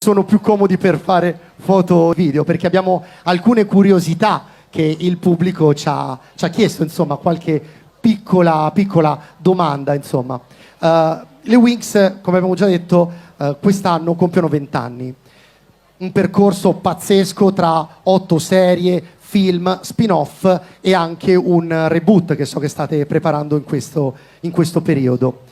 sono più comodi per fare foto video, perché abbiamo alcune curiosità che il pubblico ci ha chiesto, insomma, qualche piccola domanda, insomma. Le Winx, come abbiamo già detto, quest'anno compiono 20 anni. Un percorso pazzesco tra 8 serie, film, spin-off e anche un reboot che so che state preparando in questo periodo.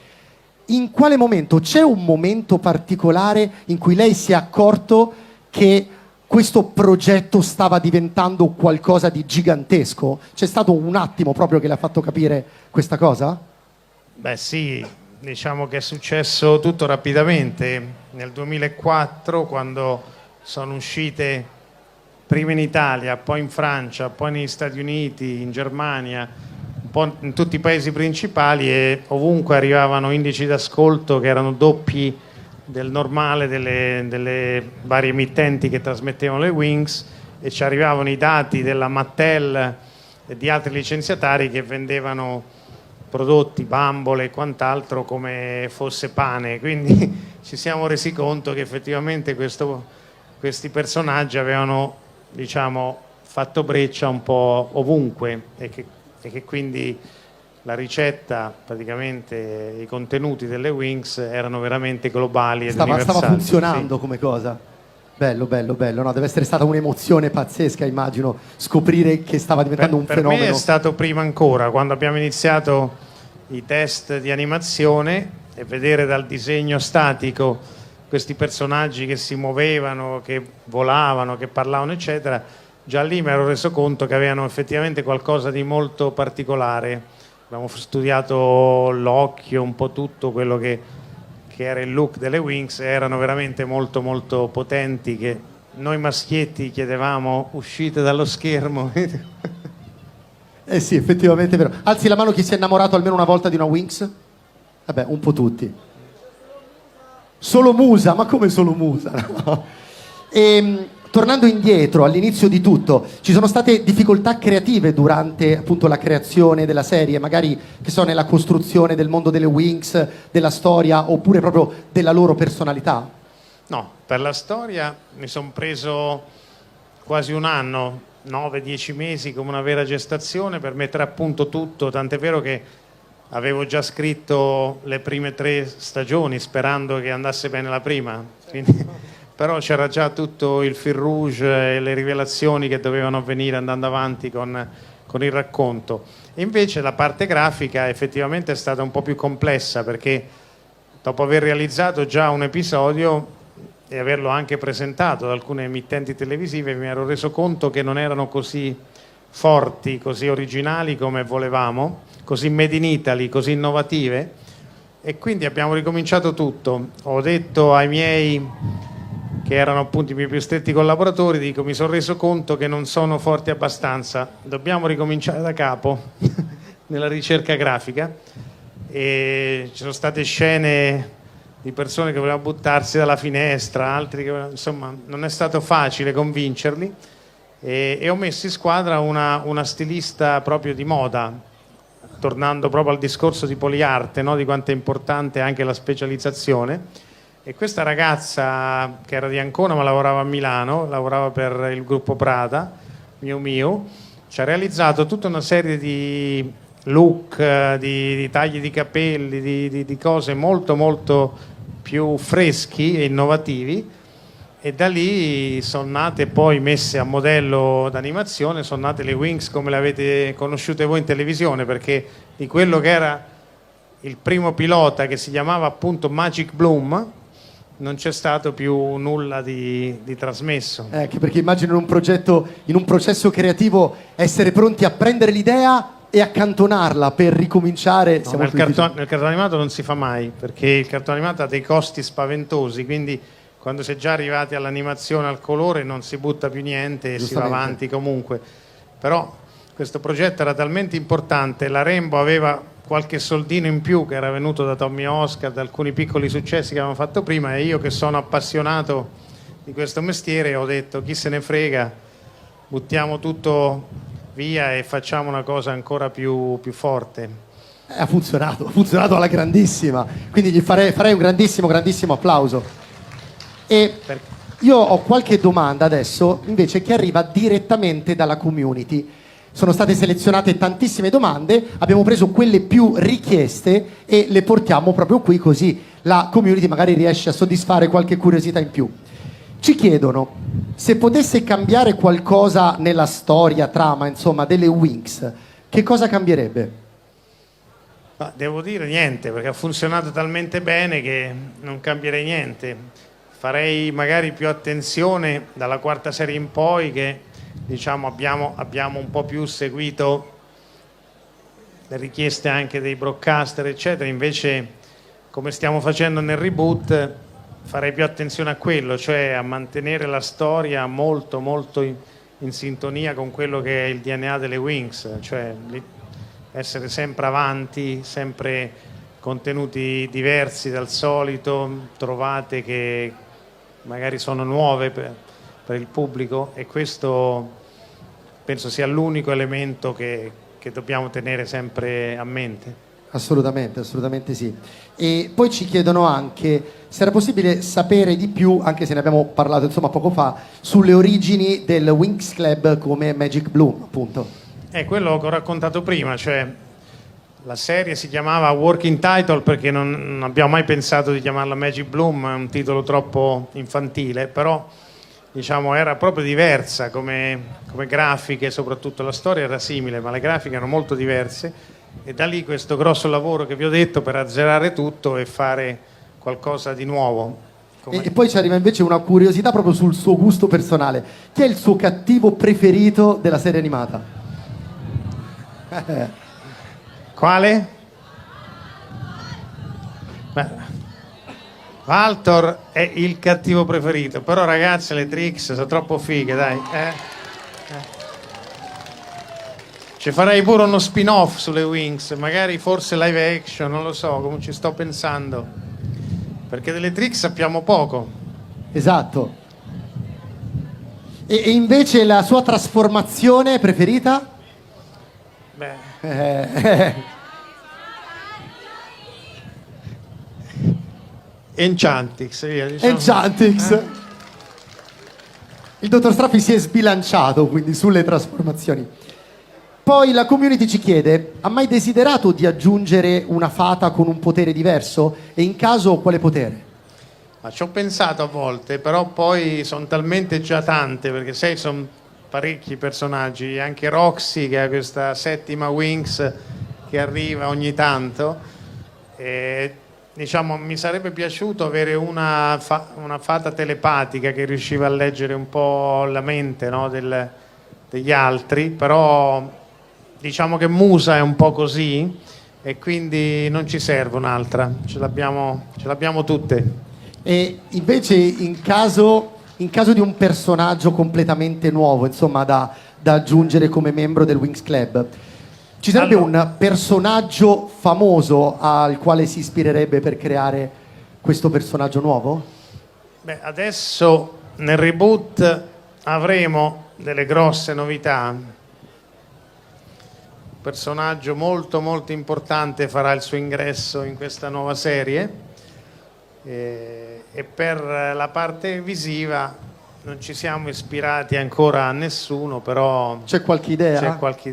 In quale momento, c'è un momento particolare in cui lei si è accorto che questo progetto stava diventando qualcosa di gigantesco? C'è stato un attimo proprio che le ha fatto capire questa cosa? Beh sì, diciamo che è successo tutto rapidamente. Nel 2004, quando sono uscite prima in Italia, poi in Francia, poi negli Stati Uniti, in Germania, un po' in tutti i paesi principali, e ovunque arrivavano indici d'ascolto che erano doppi del normale delle varie emittenti che trasmettevano le Winx, e ci arrivavano i dati della Mattel e di altri licenziatari che vendevano prodotti, bambole e quant'altro come fosse pane. Quindi ci siamo resi conto che effettivamente questi personaggi avevano, diciamo, fatto breccia un po' ovunque, e che quindi la ricetta, praticamente i contenuti delle Winx erano veramente globali ed universali. Stava funzionando, sì. come cosa. Bello, no, deve essere stata un'emozione pazzesca, immagino, scoprire che stava diventando un fenomeno. Per me è stato prima ancora, quando abbiamo iniziato i test di animazione, e vedere dal disegno statico questi personaggi che si muovevano, che volavano, che parlavano, eccetera. Già lì mi ero reso conto che avevano effettivamente qualcosa di molto particolare. Abbiamo studiato l'occhio, un po' tutto quello che era il look delle Winx, erano veramente molto molto potenti, che noi maschietti chiedevamo: uscite dallo schermo. Eh sì, effettivamente è vero. Alzi la mano chi si è innamorato almeno una volta di una Winx? Vabbè, un po' tutti. Solo Musa? Ma come solo Musa? No. Tornando indietro, all'inizio di tutto, ci sono state difficoltà creative durante appunto la creazione della serie, magari che so, nella costruzione del mondo delle Winx, della storia, oppure proprio della loro personalità? No, per la storia mi sono preso quasi un anno, 9-10 mesi, come una vera gestazione, per mettere a punto tutto, tant'è vero che avevo già scritto le prime 3 stagioni sperando che andasse bene la prima, quindi però c'era già tutto il fil rouge e le rivelazioni che dovevano avvenire andando avanti con il racconto. E invece la parte grafica effettivamente è stata un po' più complessa, perché dopo aver realizzato già un episodio e averlo anche presentato ad alcune emittenti televisive, mi ero reso conto che non erano così forti, così originali come volevamo, così made in Italy, così innovative, e quindi abbiamo ricominciato tutto. Ho detto ai miei, che erano appunto i miei più stretti collaboratori, dico: mi sono reso conto che non sono forti abbastanza, dobbiamo ricominciare da capo nella ricerca grafica. E ci sono state scene di persone che volevano buttarsi dalla finestra, altri che insomma non è stato facile convincerli, e ho messo in squadra una stilista proprio di moda, tornando proprio al discorso di Poliarte, no? Di quanto è importante anche la specializzazione. E questa ragazza, che era di Ancona ma lavorava a Milano, lavorava per il gruppo Prada, Miu Miu, ci ha realizzato tutta una serie di look, di tagli di capelli, di cose molto molto più freschi e innovativi, e da lì sono nate, poi messe a modello d'animazione, sono nate le Winx come le avete conosciute voi in televisione, perché di quello che era il primo pilota, che si chiamava appunto Magic Bloom, non c'è stato più nulla di trasmesso. Anche perché immagino in un processo creativo essere pronti a prendere l'idea e accantonarla per ricominciare. No, nel cartone animato non si fa mai, perché il cartone animato ha dei costi spaventosi, quindi quando si è già arrivati all'animazione al colore non si butta più niente e si va avanti comunque. Però questo progetto era talmente importante, la Rainbow aveva qualche soldino in più che era venuto da Tommy Oscar, da alcuni piccoli successi che avevamo fatto prima, e io, che sono appassionato di questo mestiere, ho detto: chi se ne frega, buttiamo tutto via e facciamo una cosa ancora più forte. Ha funzionato alla grandissima, quindi gli farei un grandissimo applauso. Io ho qualche domanda adesso invece che arriva direttamente dalla community. Sono state selezionate tantissime domande, abbiamo preso quelle più richieste e le portiamo proprio qui, così la community magari riesce a soddisfare qualche curiosità in più. Ci chiedono se potesse cambiare qualcosa nella storia, trama, insomma, delle Winx, che cosa cambierebbe? Ma devo dire niente, perché ha funzionato talmente bene che non cambierei niente. Farei magari più attenzione dalla quarta serie in poi, che diciamo abbiamo un po' più seguito le richieste anche dei broadcaster eccetera. Invece, come stiamo facendo nel reboot, farei più attenzione a quello, cioè a mantenere la storia molto molto in sintonia con quello che è il DNA delle Winx, cioè essere sempre avanti, sempre contenuti diversi dal solito, trovate che magari sono nuove per il pubblico, e questo penso sia l'unico elemento che dobbiamo tenere sempre a mente. Assolutamente, assolutamente sì. E poi ci chiedono anche se era possibile sapere di più, anche se ne abbiamo parlato insomma poco fa, sulle origini del Winx Club come Magic Bloom, appunto. È quello che ho raccontato prima, cioè la serie si chiamava Working Title perché non abbiamo mai pensato di chiamarla Magic Bloom, è un titolo troppo infantile, però diciamo era proprio diversa come grafiche, soprattutto la storia era simile, ma le grafiche erano molto diverse, e da lì questo grosso lavoro che vi ho detto per azzerare tutto e fare qualcosa di nuovo. E poi ci arriva invece una curiosità proprio sul suo gusto personale. Chi è il suo cattivo preferito della serie animata? Quale? Beh, Valtor è il cattivo preferito, però ragazze le Trix sono troppo fighe, dai. Ci farei pure uno spin-off sulle Winx, magari forse live action, non lo so, come ci sto pensando, perché delle Trix sappiamo poco. Esatto. E invece la sua trasformazione preferita? Beh. Enchantix, diciamo. Enchantix. Il dottor Straffi si è sbilanciato quindi sulle trasformazioni. Poi la community ci chiede: ha mai desiderato di aggiungere una fata con un potere diverso? E in caso quale potere? Ma ci ho pensato a volte, però poi sono talmente già tante, perché sai, sono parecchi personaggi, anche Roxy che ha questa settima Winx che arriva ogni tanto, e diciamo mi sarebbe piaciuto avere una fata telepatica che riusciva a leggere un po' la mente, no, degli altri, però diciamo che Musa è un po' così e quindi non ci serve un'altra, ce l'abbiamo tutte. E invece in caso di un personaggio completamente nuovo, insomma, da aggiungere come membro del Winx Club, ci sarebbe un personaggio famoso al quale si ispirerebbe per creare questo personaggio nuovo? Beh, adesso nel reboot avremo delle grosse novità. Un personaggio molto molto importante farà il suo ingresso in questa nuova serie. E per la parte visiva non ci siamo ispirati ancora a nessuno, però c'è qualche idea? C'è qualche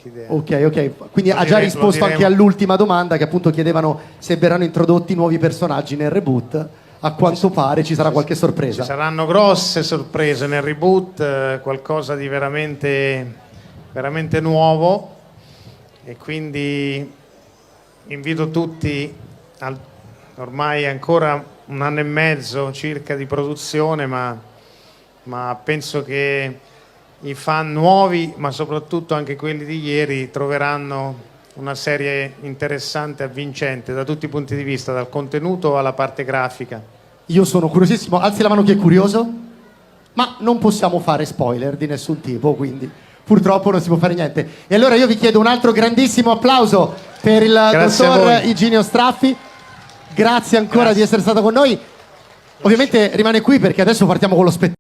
idea. Ok, quindi ha già risposto anche all'ultima domanda, che appunto chiedevano se verranno introdotti nuovi personaggi nel reboot. A quanto pare ci sarà qualche sorpresa. Ci saranno grosse sorprese nel reboot, qualcosa di veramente veramente nuovo, e quindi invito tutti ormai ancora un anno e mezzo circa di produzione, ma penso che i fan nuovi, ma soprattutto anche quelli di ieri, troveranno una serie interessante e avvincente da tutti i punti di vista, dal contenuto alla parte grafica. Io sono curiosissimo, alzi la mano chi è curioso, ma non possiamo fare spoiler di nessun tipo, quindi purtroppo non si può fare niente. E allora io vi chiedo un altro grandissimo applauso per il dottor Iginio Straffi. Grazie ancora di essere stato con noi. Ovviamente rimane qui perché adesso partiamo con lo spettacolo.